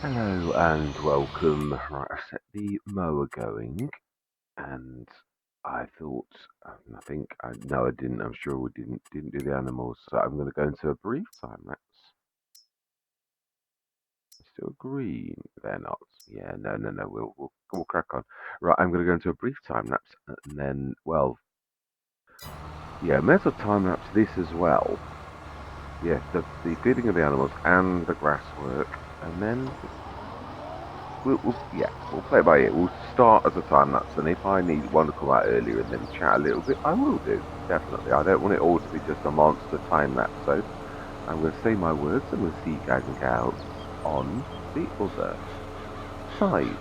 Hello and welcome. Right, I set the mower going, and I thought, I think, no, I didn't. I'm sure we didn't do the animals. So I'm going to go into a brief time lapse. Still green? They're not. Yeah, no. We'll crack on. Right, I'm going to go into a brief time lapse, and then, well, yeah, may as well time lapse this as well. Yeah, the feeding of the animals and the grass work, and then we'll play it by ear. We'll start as a time lapse, and if I need one to come out earlier and then chat a little bit, I will do. Definitely. I don't want it all to be just a monster time lapse. So I'm going to say my words, and we'll see you guys and gals on the other side.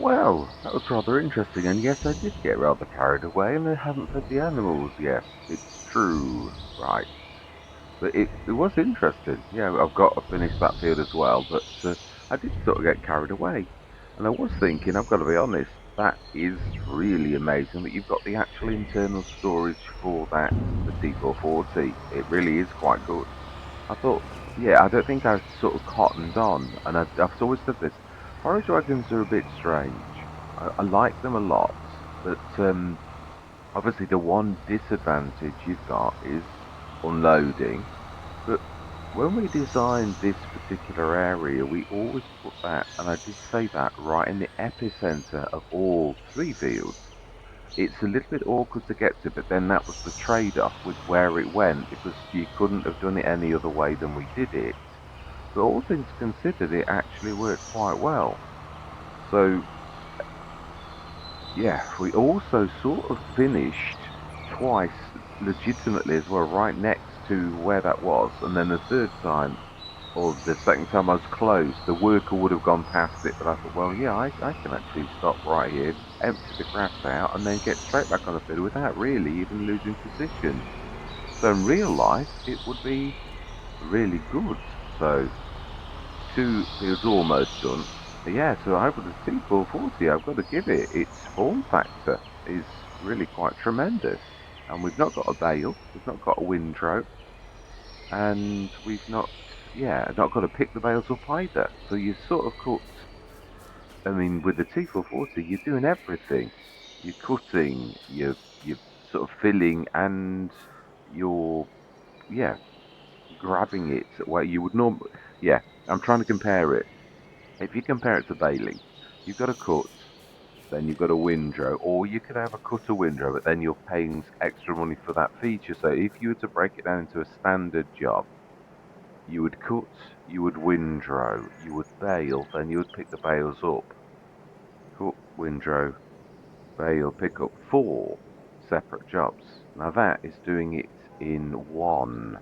Well, that was rather interesting, and yes, I did get rather carried away, and I haven't fed the animals. Yes, it's true. Right. But it was interesting. Yeah, I've got to finish that field as well, but I did sort of get carried away. And I was thinking, I've got to be honest, that is really amazing that you've got the actual internal storage for that, the T440. It really is quite good. I thought, yeah, I don't think I've sort of cottoned on, and I've always said this. Forage wagons are a bit strange. I like them a lot, but obviously the one disadvantage you've got is unloading. But when we designed this particular area, we always put that, and I did say that, right in the epicenter of all three fields. It's a little bit awkward to get to, but then that was the trade-off with where it went, because you couldn't have done it any other way than we did it. But all things considered, it actually worked quite well. So, yeah, we also sort of finished twice legitimately as well, right next to where that was. And then the third time, or the second time I was close, the worker would have gone past it. But I thought, well, yeah, I can actually stop right here, empty the grass out, and then get straight back on the field without really even losing position. So in real life, it would be really good. So two fields almost done. Yeah, so over the T440, I've got to give it, its form factor is really quite tremendous. And we've not got a bale, we've not got a windrow, and we've not, yeah, not got to pick the bales up either. So you sort of cut, I mean, with the T440, you're doing everything. You're cutting, you're sort of filling, and you're, yeah, grabbing it where you would normally, yeah, I'm trying to compare it. If you compare it to baling, you've got a cut, then you've got a windrow, or you could have a cutter windrow, but then you're paying extra money for that feature. So if you were to break it down into a standard job, you would cut, you would windrow, you would bale, then you would pick the bales up. Cut, windrow, bale, pick up, four separate jobs. Now that is doing it in one,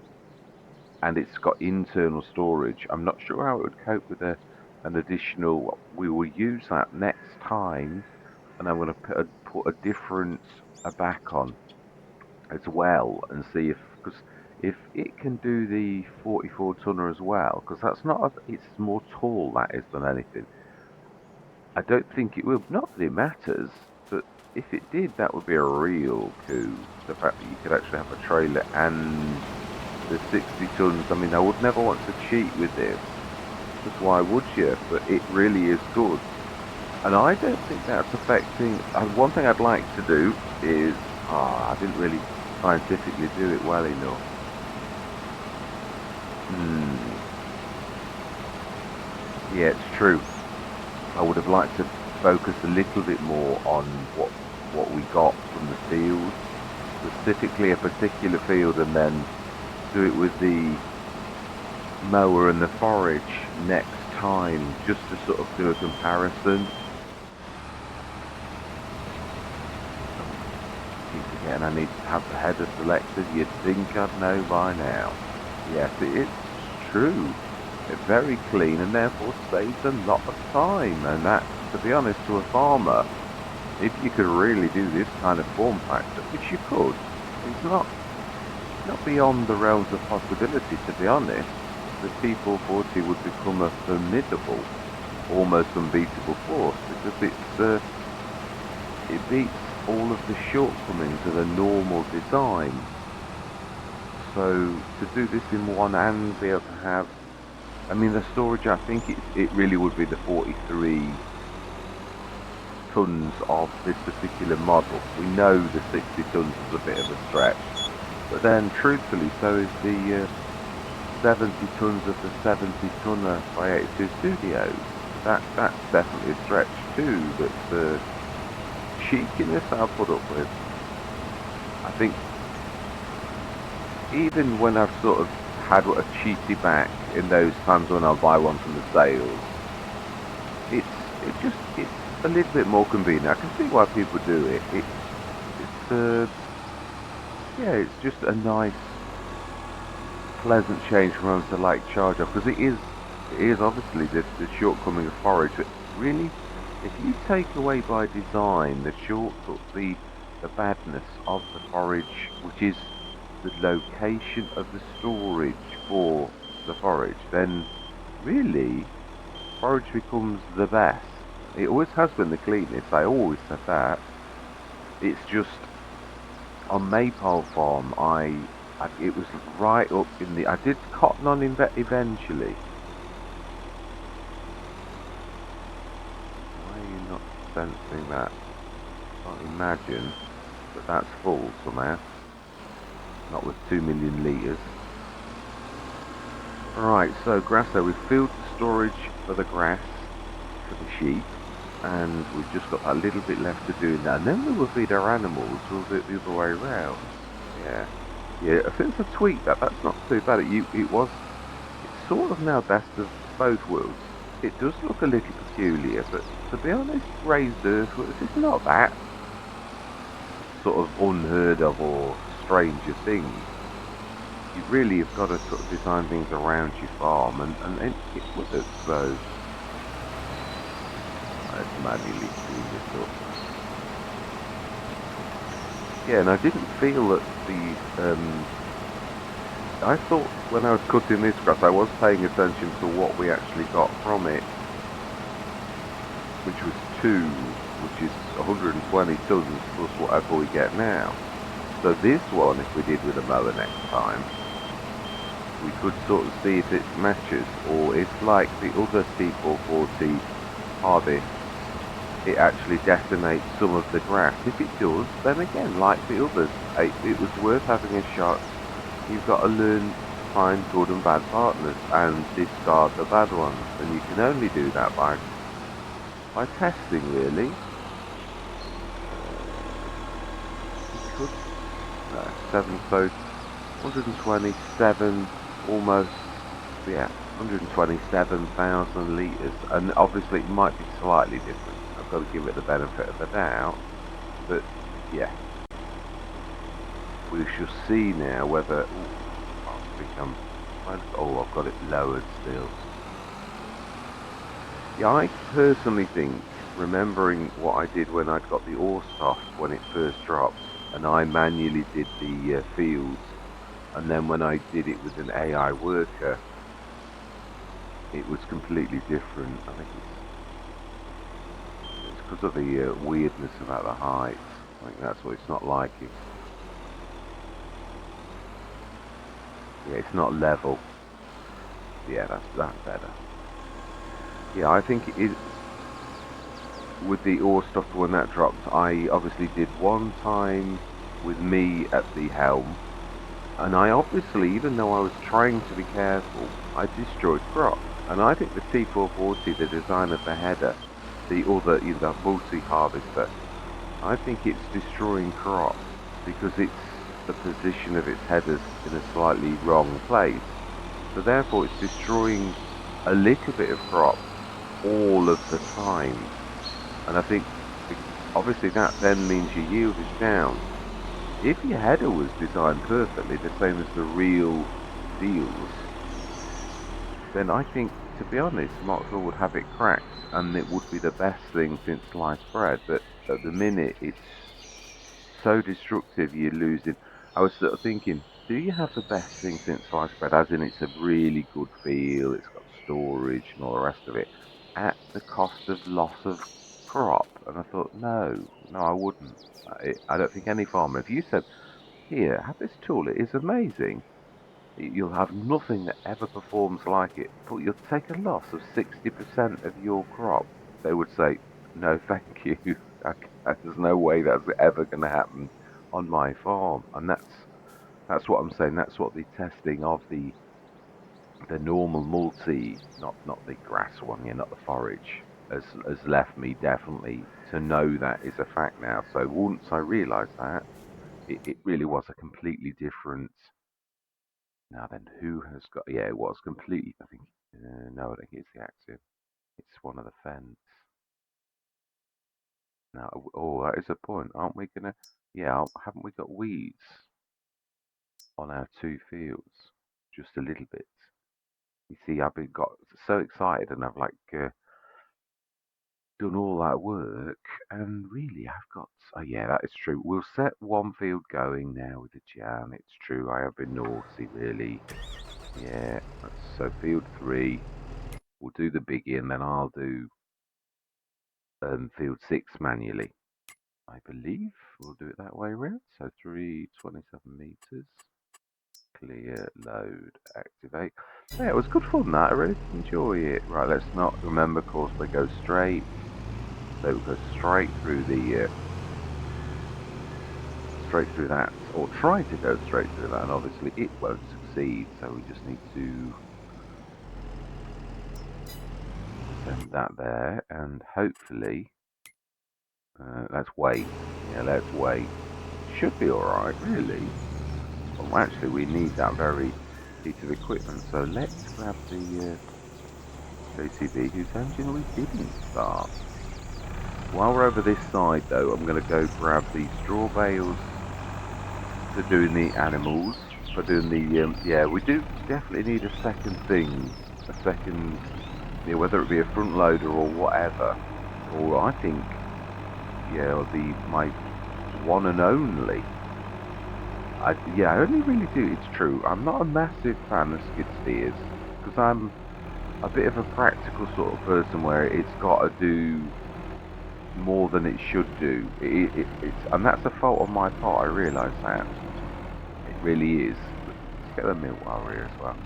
and it's got internal storage. I'm not sure how it would cope with an additional. We will use that next time, and I'm going to put a different a back on as well, and see if, because if it can do the 44 tonner as well, because that's not it's more tall that is than anything. I don't think it will. Not that it matters, but if it did, that would be a real coup. The fact that you could actually have a trailer and the 60 tons. I mean, I would never want to cheat with this, because why would you? But it really is good. And I don't think that's affecting. One thing I'd like to do is, I didn't really scientifically do it well enough. Yeah, it's true. I would have liked to focus a little bit more on what we got from the field, specifically a particular field, and then do it with the mower and the forage next time, just to sort of do a comparison. Keep forgetting I need to have the header selected. You'd think I'd know by now. Yes, it's true. It's very clean and therefore saves a lot of time. And that, to be honest, to a farmer, if you could really do this kind of form factor, which you could, it's not beyond the realms of possibility, to be honest. The T440 would become a formidable, almost unbeatable force, because it beats all of the shortcomings of a normal design. So to do this in one and be able to have, I mean, the storage, I think it really would be the 43 tons of this particular model. We know the 60 tons is a bit of a stretch, but then truthfully, so is the 70 tons of the 70 tonner by 82 Studios. That's definitely a stretch too, but the cheekiness I'll put up with. I think even when I've sort of had a cheeky back in those times when I'll buy one from the sales, it's a little bit more convenient. I can see why people do it. Yeah, it's just a nice, pleasant change from having to like charge off, because it is obviously the shortcoming of forage. But really, if you take away by design the shortcuts, the badness of the forage, which is the location of the storage for the forage, then really forage becomes the best. It always has been the cleanest. I always said that. It's just on Maypole Farm, it was right up in the. I did cotton on eventually. Why are you not sensing that? Can't imagine that that's full somehow. Not with 2 million litres. Right, so grasso, we've filled the storage for the grass for the sheep, and we've just got a little bit left to do now. And then we will feed our animals. We'll do it the other way around. Yeah, yeah. Since I tweaked that, that's not too bad. It's sort of now best of both worlds. It does look a little peculiar, but to be honest, raised earthworks is not that sort of unheard of or stranger thing. You really have got to sort of design things around your farm, and it works. So let's manually clean this up. Yeah, and I didn't feel that I thought when I was cutting this grass, I was paying attention to what we actually got from it, which was which is 120 tons plus whatever we get now. So this one, if we did with a mower next time, we could sort of see if it matches, or if like the other C440 harvest, it actually decimates some of the grass. If it does, then again, like the others, it was worth having a shot. You've got to learn to find good and bad partners and discard the bad ones, and you can only do that by testing, really. You could 7, so 127, almost, yeah, 127,000 litres, and obviously it might be slightly different. I've got to give it the benefit of the doubt, but yeah, we shall see now whether. I think I've got it lowered still. Yeah, I personally think, remembering what I did when I'd got the Orstoff when it first dropped, and I manually did the fields, and then when I did it with an AI worker, it was completely different. I think it's because of the weirdness about the height. I think that's what it's not liking. Yeah, it's not level. Yeah, that's better. Yeah, I think it is. With the ore stuff when that dropped, I obviously did one time with me at the helm, and I obviously, even though I was trying to be careful, I destroyed crop. And I think the T440, the design of the header, the other, the multi-harvester, I think it's destroying crop because it's the position of its headers in a slightly wrong place. So therefore it's destroying a little bit of crop all of the time. And I think obviously that then means your yield is down. If your header was designed perfectly, the same as the real deals, then I think, to be honest, Marksville would have it cracked, and it would be the best thing since sliced bread. But at the minute, it's so destructive, you're losing. I was sort of thinking, do you have the best thing since sliced bread? As in, it's a really good feel, it's got storage and all the rest of it, at the cost of loss of crop. And I thought, no, no, I wouldn't. I don't think any farmer, if you said, here, have this tool, it is amazing. You'll have nothing that ever performs like it, but you'll take a loss of 60% of your crop. They would say, no, thank you. There's no way that's ever going to happen on my farm. And that's what I'm saying. That's what the testing of the normal multi, not the grass one, yeah, not the forage, has left me definitely to know that is a fact now. So once I realised that, it really was a completely different. Now then, who has got? Yeah, it was completely. I think. No, I don't think it's the Axiom. It's one of the fence. Now, oh, that is a point. Aren't we gonna? Yeah, haven't we got weeds on our two fields? Just a little bit. You see, I've been got so excited, and I've like done all that work, and really I've got. Oh yeah, that is true. We'll set one field going now with the jam. It's true. I have been naughty, really. Yeah. So field 3, we'll do the biggie, and then I'll do field 6 manually. I believe we'll do it that way around. So 327 meters. Clear, load, activate. Yeah, it was good fun that. I really enjoy it. Right, let's not remember, of course, we go straight. So we'll go straight through the straight through that, or try to go straight through that, and obviously it won't succeed. So we just need to send that there, and hopefully let's wait. Yeah, let's wait. Should be all right, really. Well, actually, we need that very piece of equipment. So let's grab the JCB, whose engine we didn't start. While we're over this side, though, I'm going to go grab the straw bales for doing the animals. For doing the yeah, we do definitely need a second thing, a second, yeah, whether it be a front loader or whatever, or I think, yeah, my one and only. Yeah, I only really do. It's true. I'm not a massive fan of skid steers because I'm a bit of a practical sort of person where it's got to do more than it should do. And that's a fault on my part. I realise that. It really is. Let's get the milk while we're here as well.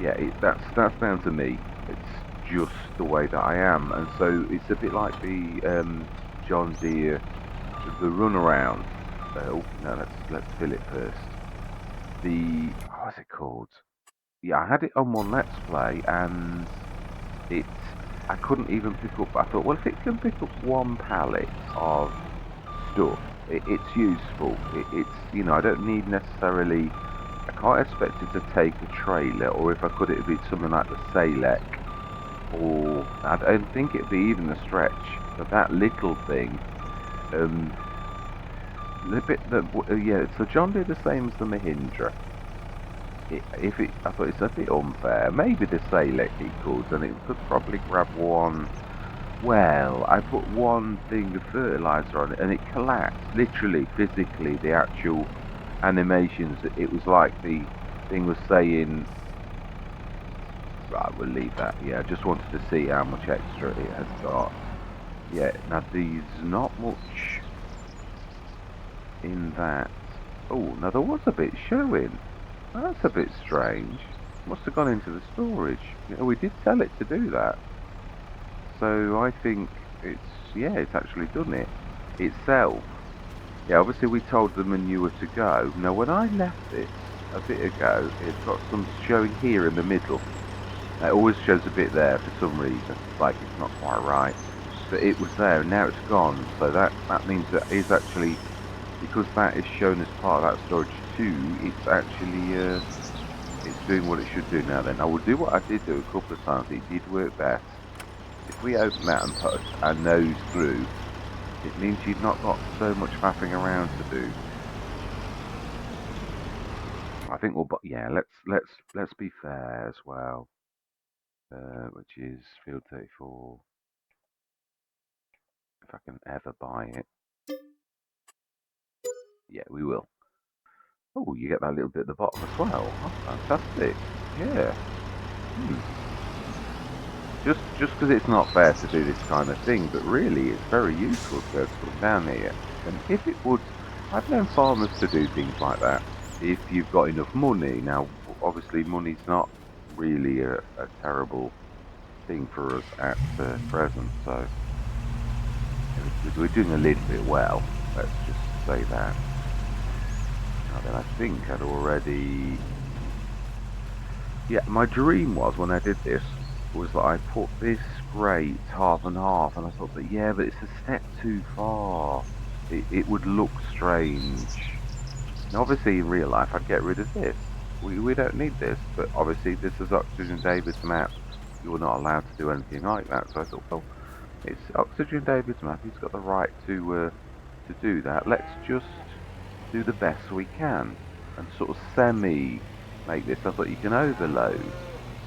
Yeah, that's down to me. It's just the way that I am, and so it's a bit like the John Deere, the runaround. Oh no, let's fill it first. What's it called? Yeah, I had it on one Let's Play, and I couldn't even pick up. I thought, well, if it can pick up one pallet of stuff, it's useful. It's, you know, I don't need necessarily. I can't expect it to take a trailer, or if I could, it'd be something like the Salek, or I don't think it'd be even a stretch. But that little thing, yeah. So John did the same as the Mahindra. I thought it's a bit unfair. Maybe the Salek he could, and it could probably grab one. Well, I put one thing of fertilizer on it, and it collapsed. Literally, physically, the actual animations. It was like the thing was saying. Right, we'll leave that. Yeah, I just wanted to see how much extra it has got. Yeah, now there's not much in that. Oh, now there was a bit showing. That's a bit strange. Must have gone into the storage. Yeah, we did tell it to do that. So I think it's actually done it itself. Yeah, obviously we told the manure to go. Now when I left it a bit ago, it's got some showing here in the middle. It always shows a bit there for some reason. It's like it's not quite right. But it was there and now it's gone. So that means that is actually, because that is shown as part of that storage too, it's actually it's doing what it should do now. Then I will do what I did do a couple of times. It did work best. If we open that and put our nose through, it means you've not got so much faffing around to do. I think yeah, let's be fair as well. Which is field 34. If I can ever buy it. Yeah, we will. Oh, you get that little bit at the bottom as well. Oh, fantastic. Yeah. Just because it's not fair to do this kind of thing, but really it's very useful to put down here. And if it would, I've known farmers to do things like that. If you've got enough money. Now, obviously money's not really a terrible thing for us at present, so we're doing a little bit well. Let's just say that. Now then, I think I'd already. Yeah, my dream was when I did this was that I put this grate half and half, and I thought that yeah, but it's a step too far. It would look strange. Now, obviously, in real life, I'd get rid of this. We don't need this, but obviously, this is Oxygen David's map. You're not allowed to do anything like that. So I thought, well, it's Oxygen David's map. He's got the right to do that. Let's just do the best we can and sort of semi make this. I thought you can overload,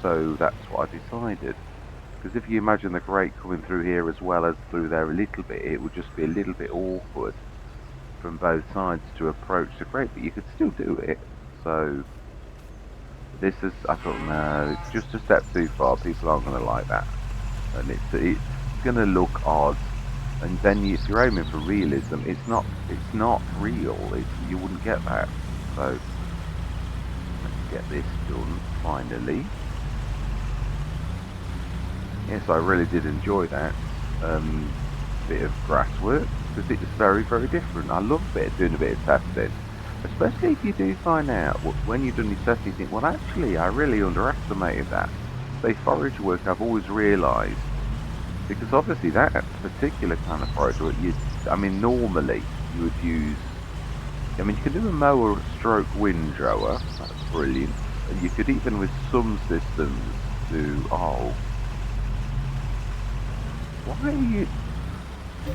so that's what I decided. Because if you imagine the grate coming through here as well as through there a little bit, it would just be a little bit awkward from both sides to approach the grate, but you could still do it. So this is, I thought, no, it's just a step too far. People aren't going to like that, and it's going to look odd. And then if you're aiming for realism, it's not real. You wouldn't get that. So let's get this done finally. Yes, I really did enjoy that bit of grass work because it was very, very different. I love doing a bit of testing, especially if you do find out when you've done your testing, you think, well, actually, I really underestimated that. Say forage work, I've always realised, because obviously that particular kind of forage work, I mean, normally you would use, I mean, you can do a mower stroke windrower, that's brilliant, and you could even with some systems do, oh, why are you, I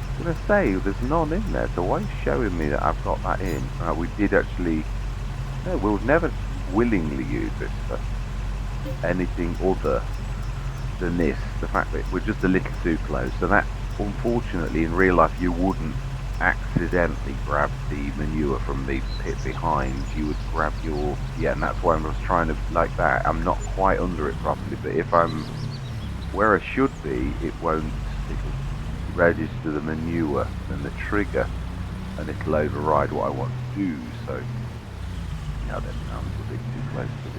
was going to say, there's none in there, so why are you showing me that I've got that in? We did actually, no, we'll never willingly use this for anything other than this, the fact that we're just a little too close, so that, unfortunately, in real life, you wouldn't accidentally grab the manure from the pit behind, you would grab your, yeah, and that's why I was trying to, like that, I'm not quite under it properly, but if I'm where I should be, it'll register the manure and the trigger, and it'll override what I want to do, so, yeah, then I'm a bit too close to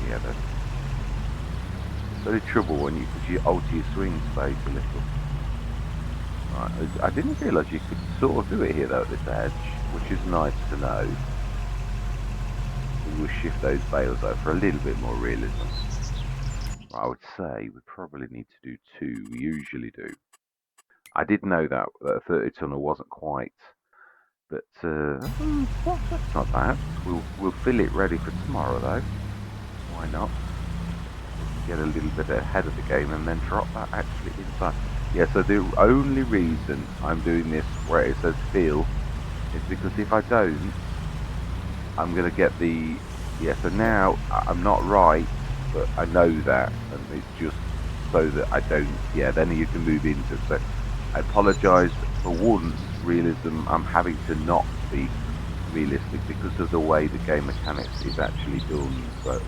yeah, that's very trouble when you alter your swing space a little. Right, I didn't realise you could sort of do it here though at this edge, which is nice to know. We'll shift those bales over for a little bit more realism. I would say we probably need to do 2, we usually do. I did know that a 30 tonner wasn't quite, but that's not bad. We'll fill it ready for tomorrow though. Why not? Get a little bit ahead of the game and then drop that actually inside. Yeah, so the only reason I'm doing this where it says fill is because if I don't, I'm going to get the, yeah, so now I'm not right, but I know that, and it's just so that I don't, yeah, then you can move into it. So I apologise for once, realism, I'm having to not be realistic because of the way the game mechanics is actually done, so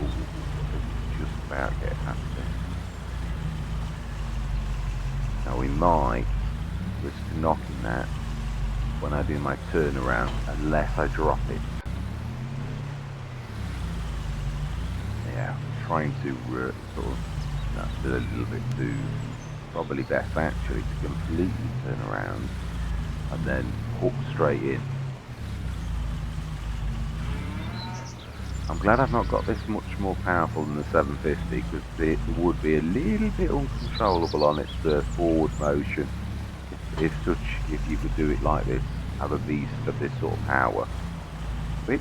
just about get past it. Now we might risk knocking that when I do my turnaround, unless I drop it. Yeah, I'm trying to sort of, that's still a little bit too, probably best actually to completely turn around and then hook straight in. I'm glad I've not got this much more powerful than the 750 because it would be a little bit uncontrollable on its forward motion if you could do it like this, have a beast of this sort of power, which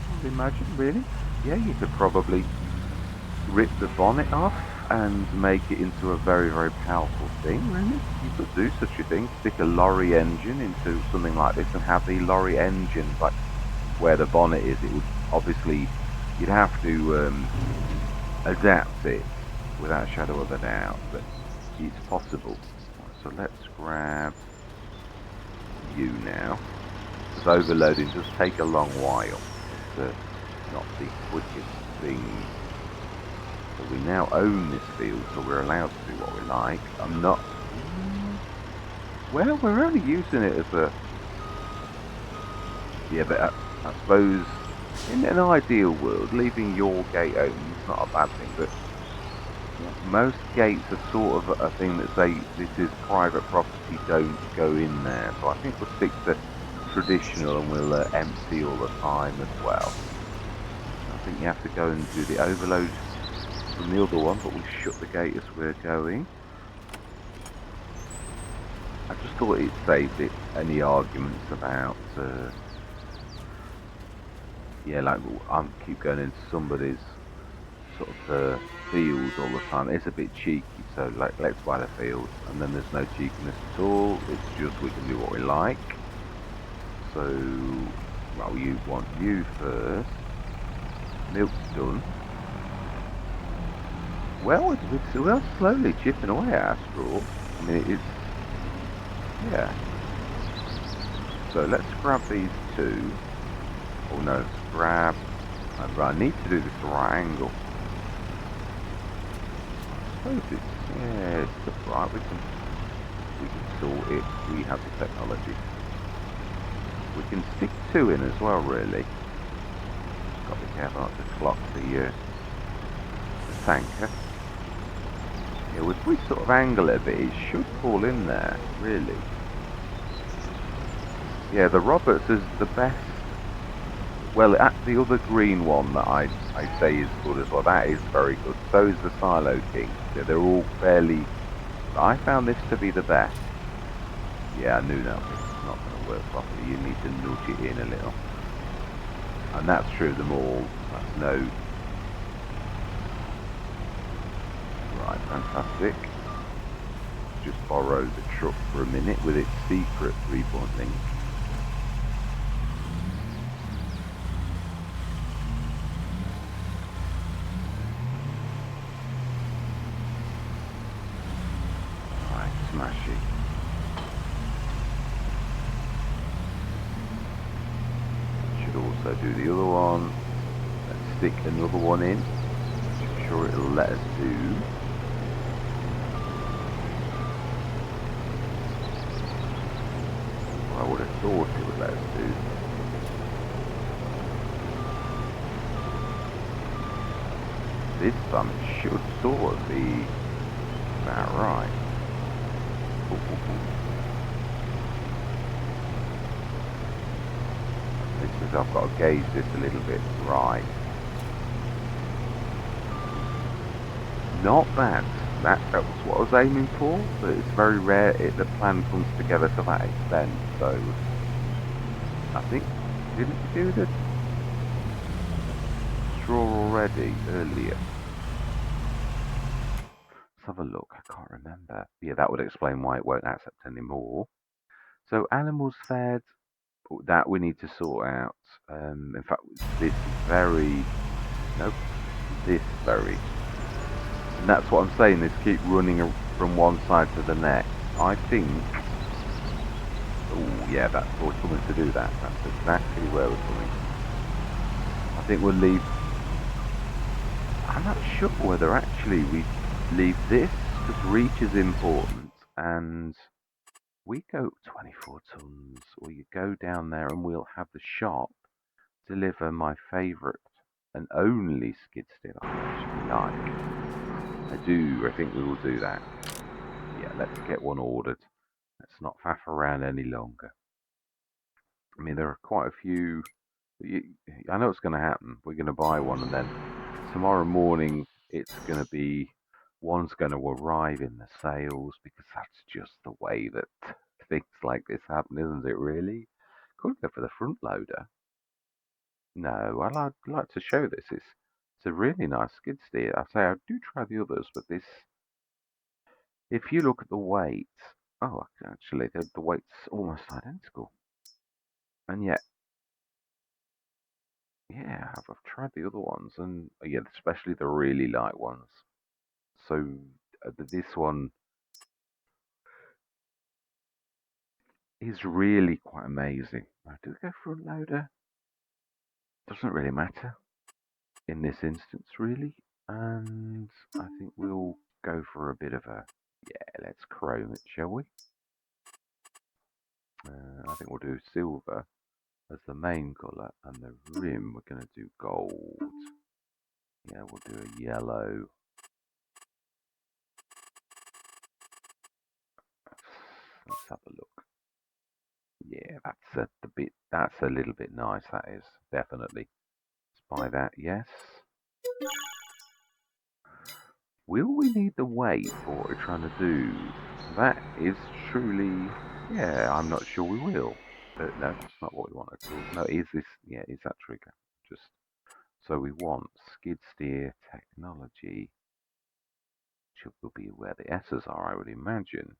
I would imagine really, yeah, you could probably rip the bonnet off and make it into a very, very powerful thing, really. You could do such a thing, stick a lorry engine into something like this and have the lorry engine, like where the bonnet is, it would obviously, you'd have to adapt it without a shadow of a doubt, but it's possible. So let's grab you now, because overloading does take a long while. It's not the quickest thing. So we now own this field, so we're allowed to do what we like. I'm not, well, we're only using it as a, yeah, but I suppose in an ideal world, leaving your gate open is not a bad thing, but most gates are sort of a thing that say this is private property, don't go in there. So I think we'll stick to traditional and we'll empty all the time as well. I think you have to go and do the overload from the other one, but we shut the gate as we're going. I just thought it saved it any arguments about yeah, like I keep going into somebody's sort of field all the time. It's a bit cheeky, so like let's buy the field, and then there's no cheekiness at all. It's just we can do what we like. So, well, you want you first. Milk's done. Well, we're slowly chipping away at our straw. I mean, it's, yeah. So let's grab these two. Oh no, let's grab, I need to do this at the right angle. I suppose it's, yeah, it's the right, we can sort it, we have the technology. We can stick two in as well, really. Just got to be careful not to clock the tanker. Yeah, if we sort of angle it a bit, it should fall in there, really. Yeah, the Roberts is the best. Well, the other green one that I say is good as well, that is very good. So is the Silo King. They're all fairly... I found this to be the best. Yeah, I knew that was not going to work properly. You need to nudge it in a little. And that's true of them all. That's no... Right, fantastic. Just borrow the truck for a minute with its secret 3-point link. Right, smash it. Should also do the other one. Let's stick another one in. I'm sure it'll let us do. I would have thought it would let us do. This one should sort of be about right. Ooh, ooh, ooh. This is, I've got to gauge this a little bit. Right. Not bad. That was what I was aiming for, but it's very rare the plan comes together to that extent. So I think, didn't we do the straw already earlier? Let's have a look. I can't remember. Yeah, that would explain why it won't accept anymore. So animals fed, that we need to sort out. In fact, this very, nope, this very. And that's what I'm saying, is keep running from one side to the next. I think, oh yeah, that's we're coming to do that. That's exactly where we're coming. I think we'll leave, I'm not sure whether actually we leave this, because reach is important, and we go 24 tons, or you go down there and we'll have the shop deliver my favourite and only skid steer I actually like. I think we will do that. Yeah, let's get one ordered. Let's not faff around any longer. I mean, there are quite a few. I know it's going to happen. We're going to buy one, and then tomorrow morning it's going to be one's going to arrive in the sales, because that's just the way that things like this happen, isn't it? Really, could go for the front loader. No, I'd like to show this. It's a really nice skid steer. I say I do try the others, but this, if you look at the weight, oh, actually the weight's almost identical, and yet, yeah, I've tried the other ones, and yeah, especially the really light ones. So this one is really quite amazing. Do we go front loader? Doesn't really matter in this instance, really. And I think we'll go for a bit of a, yeah, let's chrome it, shall we? I think we'll do silver as the main colour, and the rim we're going to do gold. Yeah, we'll do a yellow. Let's have a look. Yeah, that's a little bit nice, that is, definitely. Let's buy that, yes. Will we need the weight for what we're trying to do? That is truly, yeah, I'm not sure we will. No, that's not what we want to do. No, is this, yeah, is that trigger? Just, so we want skid steer technology, which will be where the S's are, I would imagine.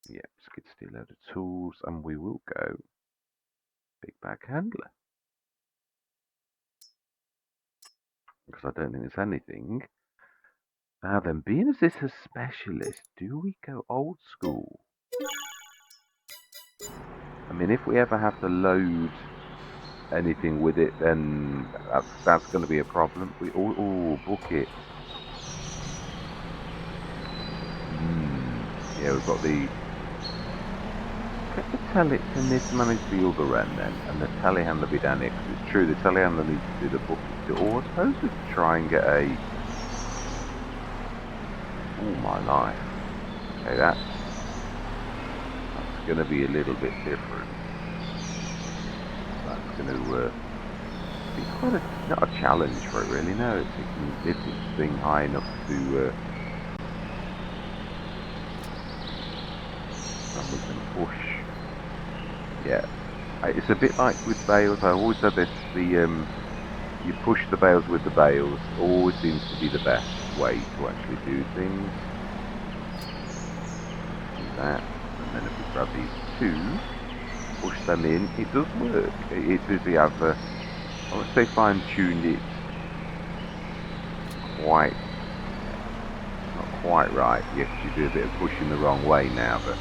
Yeah, skid steer load of tools, and we will go big bag handler. Because I don't think there's anything Now then, being as this is a specialist, do we go old school? I mean, if we ever have to load anything with it, then that's going to be a problem. We book it. Yeah, we've got the. Can this manage the other end then? And the telehandler be down here? 'Cause it's true, the telehandler needs to do the booking too. Or I suppose we could try and get a. Oh my life. Okay, that's going to be a little bit different. That's going to be quite not a challenge for it really. No, it can lift its thing high enough to. And we can push. Yeah, it's a bit like with bales. I always said this: you push the bales with the bales. Always seems to be the best way to actually do things. Do that, and then if we grab these two, push them in. It does work. It does. We have, I would say, fine-tuned it quite, not quite right. You do a bit of pushing the wrong way now, but.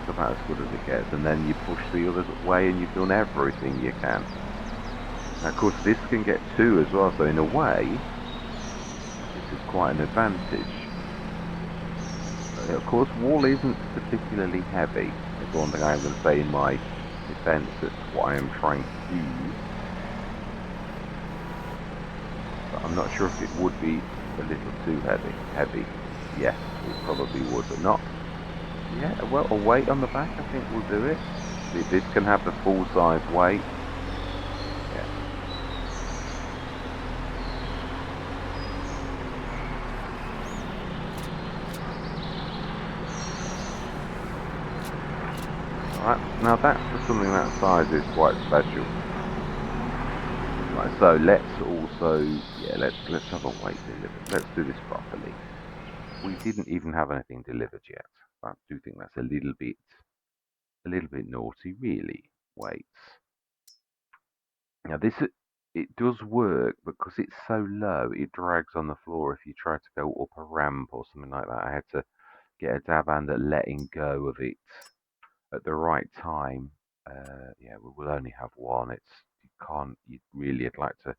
About as good as it gets, and then you push the other way and you've done everything you can. Now, of course, this can get two as well, so in a way this is quite an advantage. Of course, wool isn't particularly heavy. That's one thing I'm going to say in my defense. That's what I am trying to do, but I'm not sure if it would be a little too heavy. Yes, it probably would, but not. Yeah, well, a weight on the back I think will do it. This can have the full size weight. Yeah. Alright, now that for something that size is quite special. Right, so let's also, yeah, let's have a weight delivered. Let's do this properly. We didn't even have anything delivered yet. I do think that's a little bit naughty, really. Weights. Now it does work because it's so low, it drags on the floor if you try to go up a ramp or something like that. I had to get a dab hand at letting go of it at the right time. Yeah, we will only have one. You really, I'd like to, I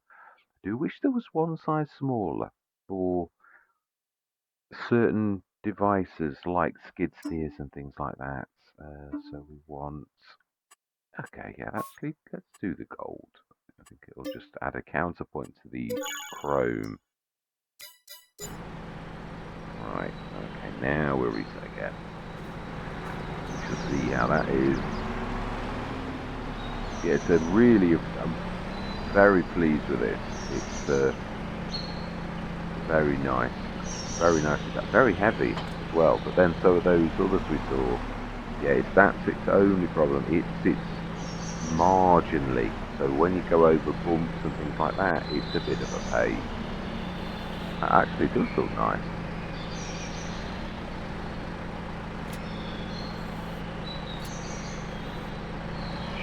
do wish there was one size smaller for certain devices like skid steers and things like that. So we want, okay, yeah, actually, let's do the gold. I think it'll just add a counterpoint to the chrome. Right, okay, now we'll reset again. We shall see how that is. Yeah, it's a really, I'm very pleased with it. It's very nice. Very nice. Very heavy as well, but then so are those others we saw. Yeah, that's its only problem. It sits marginally. So when you go over bumps and things like that, it's a bit of a pain. It actually does look nice.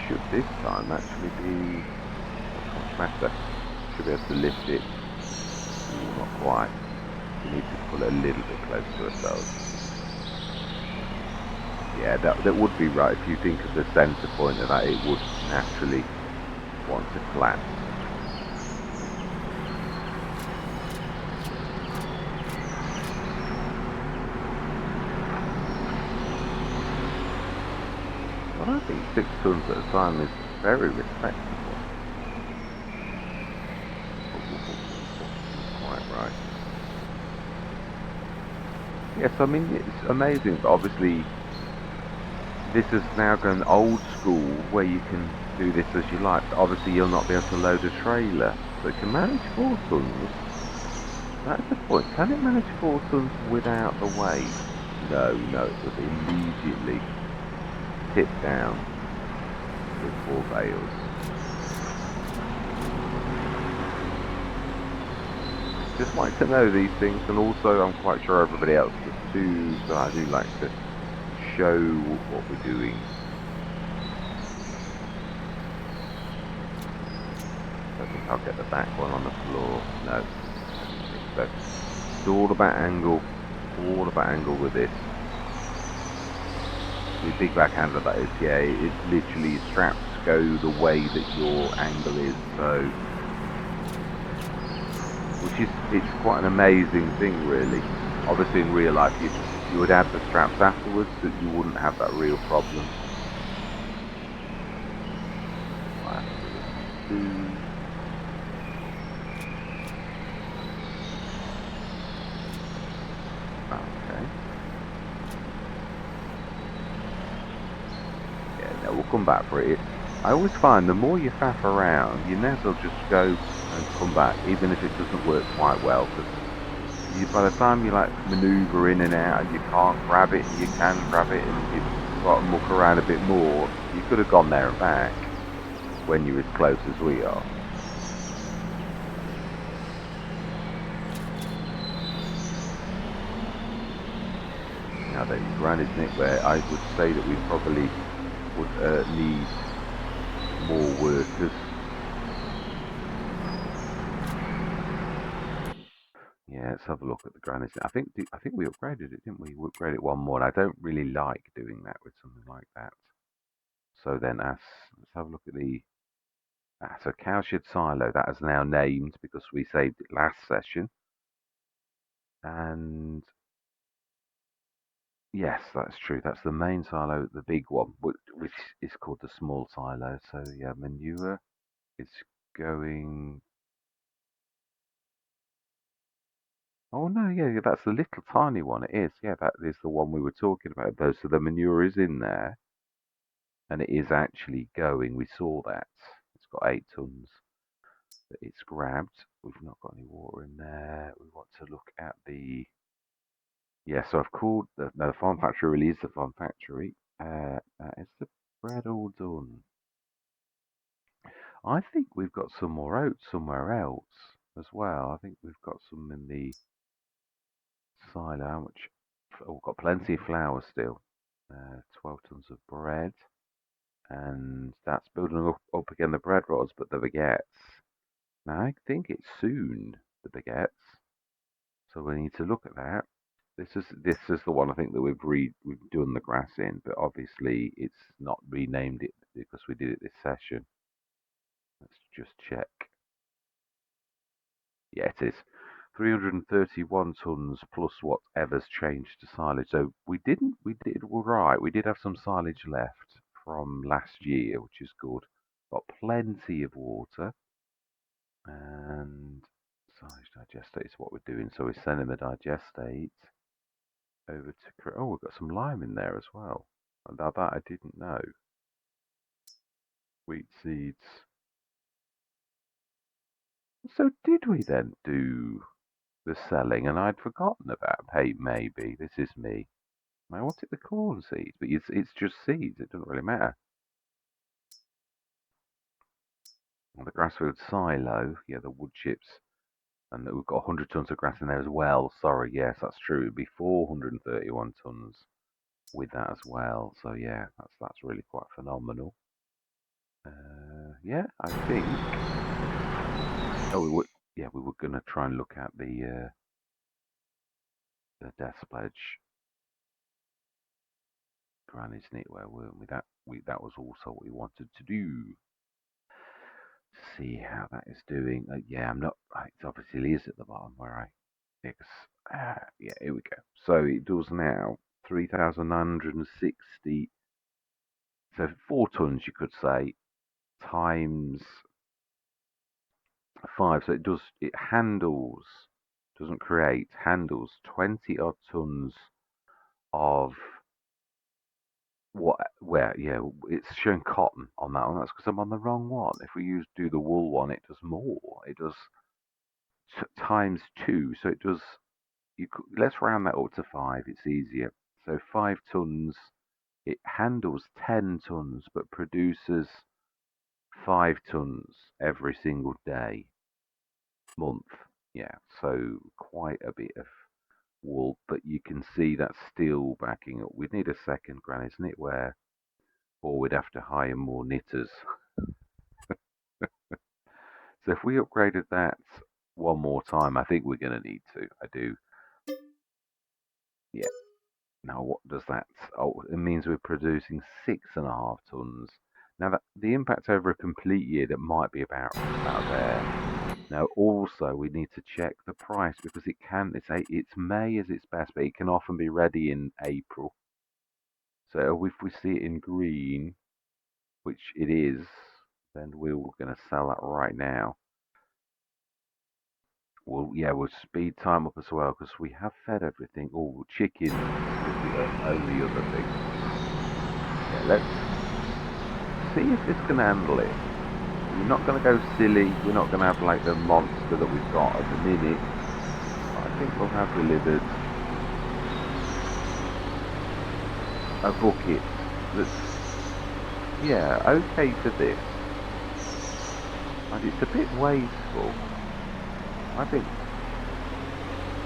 Should this time actually be much better. Should be able to lift it. Ooh, not quite. We need to pull it a little bit close to ourselves. Yeah, that would be right. If you think of the centre point of that, it would naturally want to collapse. Well, I think 6 tons at a time is very respectable. Quite right. Yes, I mean, it's amazing, but obviously this is now going old school where you can do this as you like, but obviously you'll not be able to load a trailer. So it can manage 4 tons. That's the point. Can it manage 4 tons without the weight? No, it would immediately tip down with 4 bales. Just like to know these things, and also I'm quite sure everybody else does too, so I do like to show what we're doing. So I can I'll get the back one on the floor. No, I don't think so. It's all about angle. All about angle with this. The big back handle, that is, yeah, it literally straps go the way that your angle is, so which is it's quite an amazing thing, really. Obviously, in real life, you would add the straps afterwards, but you wouldn't have that real problem. Right. Okay. Yeah, no, we'll come back for it. I always find the more you faff around, you may as well just go and come back, even if it doesn't work quite well, because by the time you like manoeuvre in and out and you can't grab it and you can grab it and you've got to muck around a bit more, you could have gone there and back when you're as close as we are. Now that you've run, isn't it, where I would say that we probably would need more workers. Yeah, let's have a look at the granite. I think we upgraded it, didn't we? We upgraded it one more. And I don't really like doing that with something like that. So then, let's have a look at the so cowshed silo. That is now named because we saved it last session. And yes, that's true. That's the main silo, the big one, which is called the small silo. So yeah, manure is going. Oh no, yeah, that's the little tiny one. It is. Yeah, that is the one we were talking about. Though, so the manure is in there, and it is actually going. We saw that. It's got 8 tons that it's grabbed. We've not got any water in there. We want to look at the. Yeah, so I've called the farm factory really is the farm factory. Is the bread all done? I think we've got some more oats somewhere else as well. I think we've got some in the silo. How much? Oh, we've got plenty of flour still. 12 tons of bread. And that's building up again the bread rolls, but the baguettes. Now, I think it's soon, the baguettes. So we need to look at that. This is the one I think that we've done the grass in, but obviously it's not renamed it because we did it this session. Let's just check. Yeah, it is. 331 tons plus whatever's changed to silage. So we did all right. We did have some silage left from last year, which is good. Got plenty of water and silage digestate is what we're doing. So we're sending the digestate over to. Oh, we've got some lime in there as well. That I didn't know. Wheat seeds. So did we then do the selling? And I'd forgotten about. Hey, maybe this is me. I wanted the corn seeds, but it's just seeds. It doesn't really matter. And the grassfield silo, yeah, the wood chips, and we've got 100 tons of grass in there as well. Sorry, yes, that's true. It'd be 431 tons with that as well. So yeah, that's really quite phenomenal. Yeah, I think. Oh, we were gonna try and look at the death pledge. Granny's knitwear, weren't we? That was also what we wanted to do. See how that is doing. Yeah, I'm not. It obviously is at the bottom where I fix. Yeah, here we go. So it does now 3,960. So 4 tons, you could say, times 5. So it handles, doesn't create, handles 20 odd tons of where, yeah, it's showing cotton on that one. That's because I'm on the wrong one. If we do the wool one, it does more. It does times 2. So it does, let's round that up to 5. It's easier. So 5 tons, it handles 10 tons, but produces 5 tons every single day. Month. Yeah, so quite a bit of wool, but you can see that's still backing up. We'd need a second Granny's knitwear, or we'd have to hire more knitters. So if we upgraded that one more time, I think we're going to need to. I do. Yeah. Now what does that? Oh, it means we're producing 6.5 tons. Now that the impact over a complete year, that might be about there. Now also we need to check the price because it's May as its best, but it can often be ready in April. So if we see it in green, which it is, then we're going to sell that right now. Well, yeah, we'll speed time up as well because we have fed everything. Oh, chicken is the only other thing. Yeah, let's see if this can handle it. We're not going to go silly. We're not going to have like the monster that we've got at the minute. I think we'll have delivered a bucket that's, yeah, okay for this. But it's a bit wasteful. I think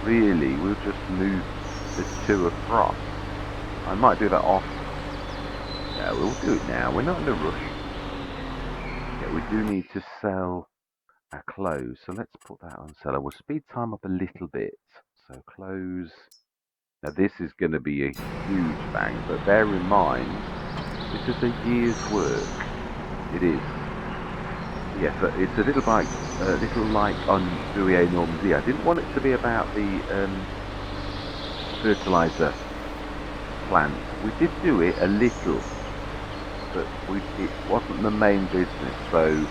really we'll just move the two across. I might do that off. Yeah, we'll do it now. We're not in a rush. Yeah, we do need to sell our clothes, so let's put that on seller. We'll speed time up a little bit. So close. Now this is going to be a huge bang, but bear in mind, this is a year's work. It is. Yes, it's a little like on Bouillet Normandy. I didn't want it to be about the fertilizer plant. We did do it a little, but it wasn't the main business. So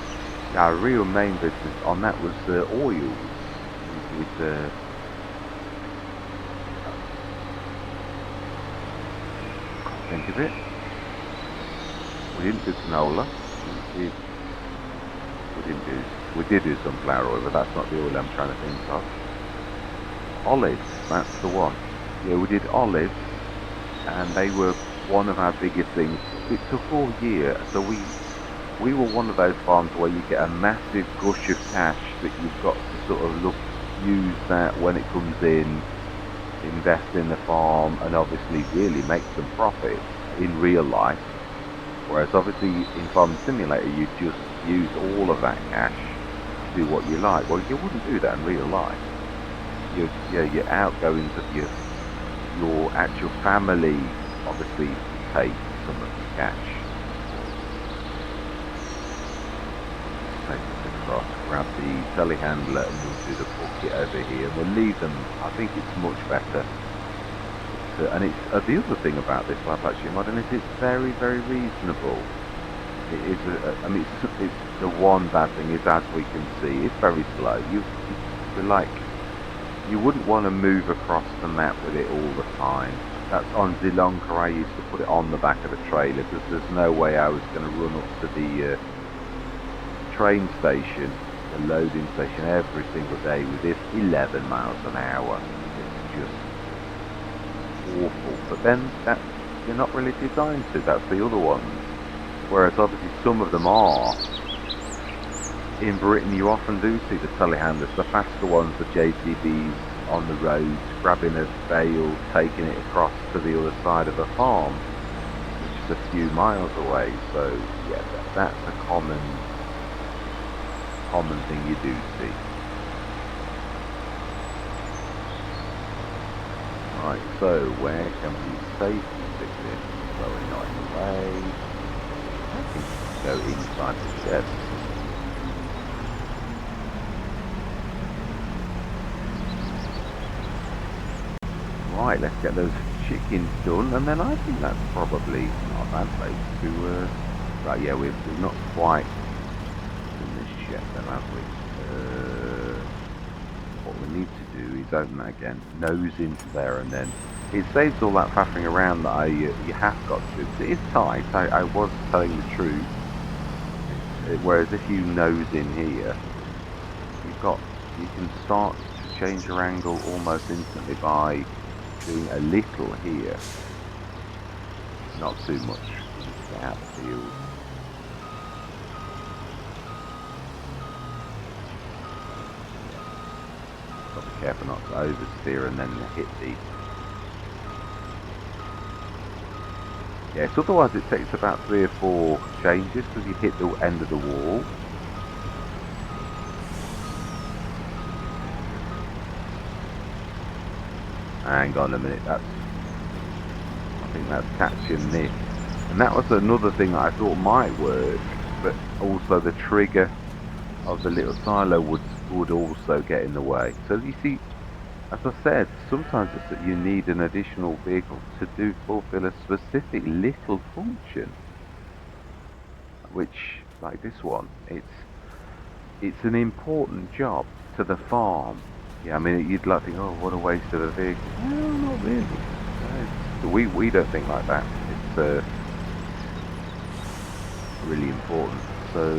our real main business on that was oils. With think of it, we didn't do canola. We did do sunflower oil, but that's not the oil I'm trying to think of. Olives, that's the one. Yeah, we did olives, and they were one of our biggest things. It took all year, so we were one of those farms where you get a massive gush of cash that you've got to sort of use that when it comes in, invest in the farm, and obviously really make some profit in real life. Whereas obviously in Farming Simulator you just use all of that cash to do what you like. Well, you wouldn't do that in real life. Your outgoings of your actual family obviously take some of the cash. Take this across, grab the telehandler, and we'll do the bucket over here. And we'll leave them. I think it's much better. And it's the other thing about this lab actually modern is it's very, very reasonable. It is. I mean, it's the one bad thing is, as we can see, it's very slow. You wouldn't want to move across the map with it all the time. That's on Zilonka. I used to put it on the back of the trailer because there's no way I was going to run up to the train station, the loading station, every single day with this 11 miles an hour. It's just awful. But then you're not really designed to. That's the other ones. Whereas obviously some of them are. In Britain you often do see the telehandlers, the faster ones, the JCBs on the roads, grabbing a bale, taking it across to the other side of the farm, which is a few miles away. So yeah, that's a common thing you do see. Right, so where can we safely stick this? Going right away. I think we can go inside the shed. Right, let's get those chickens done, and then I think that's probably not a bad place to. Right, yeah, we've not quite done this yet, then, have we? What we need to do is open that again, nose into there, and then it saves all that faffing around that you have got to do. It is tight. I was telling the truth. Whereas if you nose in here, you can start to change your angle almost instantly by doing a little here, not too much. Get out the field. Got to be careful not to oversteer and then hit the. Yes, otherwise it takes about 3 or 4 changes because you hit the end of the wall. Hang on a minute, I think that's catching this. And that was another thing that I thought might work, but also the trigger of the little silo would also get in the way. So you see, as I said, sometimes it's that you need an additional vehicle to fulfill a specific little function, which, like this one, it's an important job to the farm. Yeah, I mean, you'd like to think, oh, what a waste of a vehicle. Well, not really. No, we don't think like that. It's really important. So,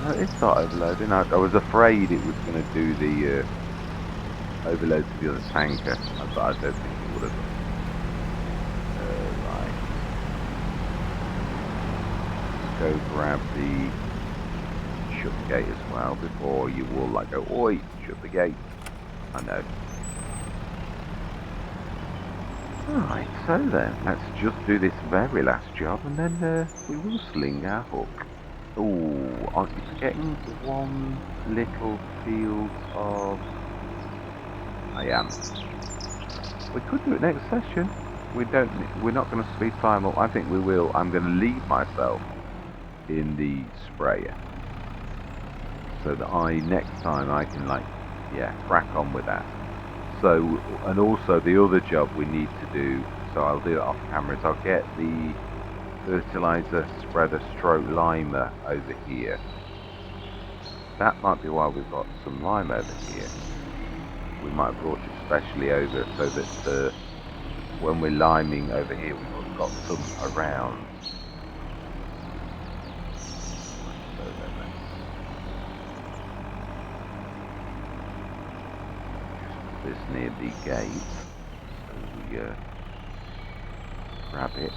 no, it started overloading. I was afraid it was going to do the overload to the other tanker, but I don't think it would have done. Right. Go grab the shut the gate as well before you will like go, oi, shut the gate. I know. Right, so then, let's just do this very last job and then we will sling our hook. Ooh, aren't you forgetting one little field of... I am. We could do it next session. We're not going to speed time up. I think we will. I'm going to leave myself in the sprayer, so that next time I can crack on with that. So, and also the other job we need to do, so I'll do it off camera, is I'll get the fertilizer spreader stroke limer over here. That might be why we've got some lime over here. We might have brought it specially over so that when we're liming over here we've got some around. This near the gate, so we grab it.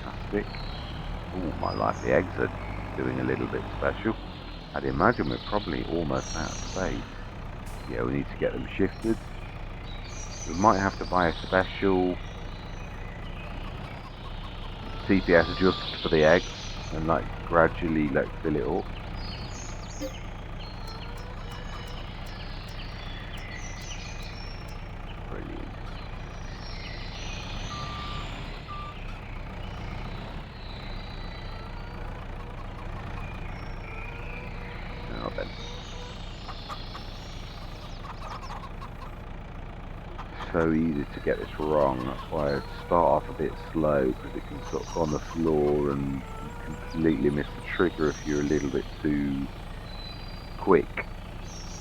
Fantastic. Oh my life, the eggs are doing a little bit special. I'd imagine we're probably almost out of space. Yeah, we need to get them shifted. We might have to buy a special CPS just for the eggs and gradually fill it up. Brilliant. Now then. So easy to get this wrong, that's why I start off a bit slow, because it can sort of go on the floor and you completely miss the trigger if you're a little bit too quick.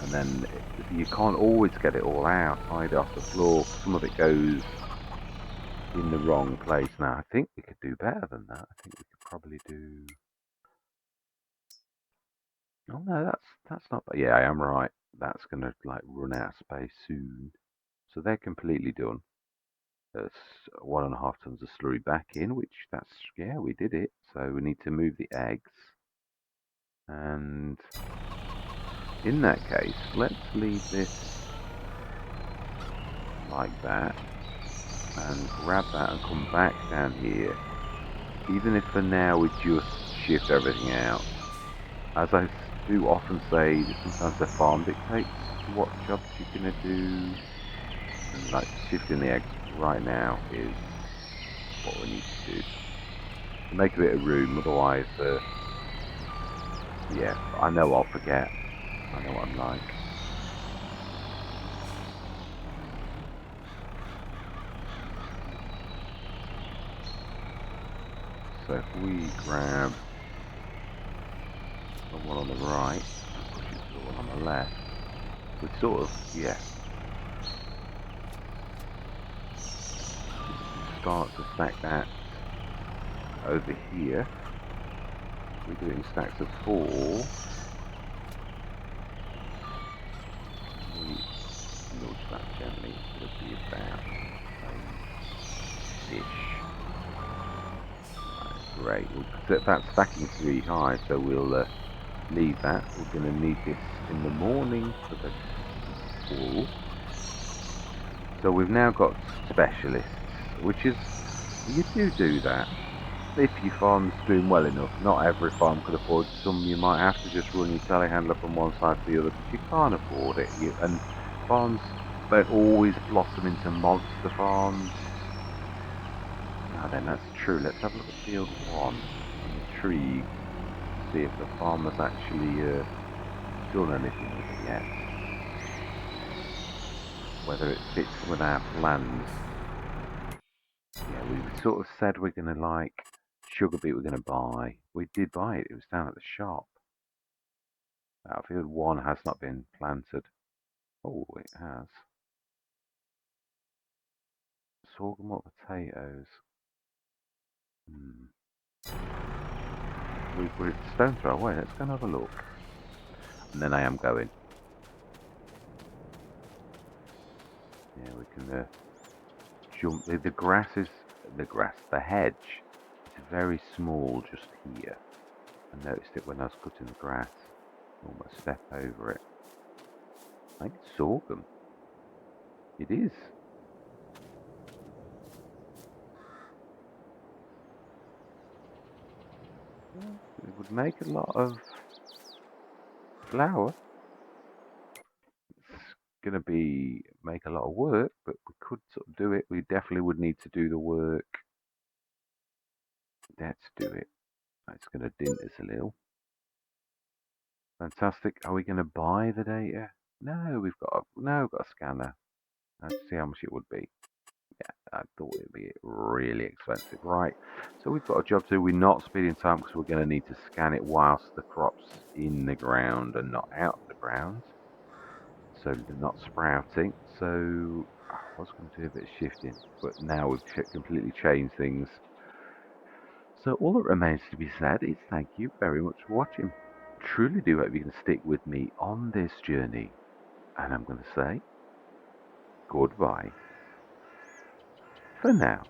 And then you can't always get it all out either off the floor. Some of it goes in the wrong place. Now I think we could do better than that. I think we could probably do... Oh no, that's not... Yeah, I am right. That's going to run out of space soon. So they're completely done. There's 1.5 tons of slurry back in, which yeah, we did it. So we need to move the eggs. And in that case, let's leave this like that and grab that and come back down here. Even if for now we just shift everything out. As I do often say, sometimes the farm dictates what jobs you're going to do. And shifting the eggs right now is what we need to do. To make a bit of room, otherwise, yeah, I know I'll forget. I know what I'm like. So if we grab the one on the right and push it to the one on the left, we sort of, yeah, start to stack that over here. We do it in stacks of 4. We nudge that gently. It'll be about ish. Right, great. That's stacking 3 high, so we'll leave that. We're going to need this in the morning for the wool. So we've now got specialists, which is, you do that. if your farm's doing well enough. Not every farm could afford. Some you might have to just run your telehandler from one side to the other because you can't afford it. And farms don't always blossom into monster farms. Now then, that's true. Let's have a look at field one. I'm intrigued to see if the farmer's actually done anything with it yet. Whether it fits with our plans. Yeah, we sort of said we're going to like sugar beet we're going to buy. We did buy it. It was down at the shop. Field one has not been planted. Oh, it has. Sorghum or potatoes? We're a stone throw away. Let's go and have a look. And then I am going. Yeah, we can jump. The grass is the hedge is very small just here. I noticed it when I was cutting the grass. Almost step over it. I think it's sorghum. It is. It would make a lot of flour. It's gonna be make a lot of work, but we could sort of do it. We definitely would need to do the work. Let's do it. It's gonna dint us a little. Fantastic. Are we gonna buy the data? No, we've got a scanner. Let's see how much it would be. Yeah, I thought it'd be really expensive. Right. So we've got a job to do. We're not speeding time because we're going to need to scan it whilst the crop's in the ground and not out of the ground. So they're not sprouting. So I was going to do a bit of shifting, but now we've completely changed things. So all that remains to be said is thank you very much for watching. Truly do hope you can stick with me on this journey. And I'm going to say goodbye for now.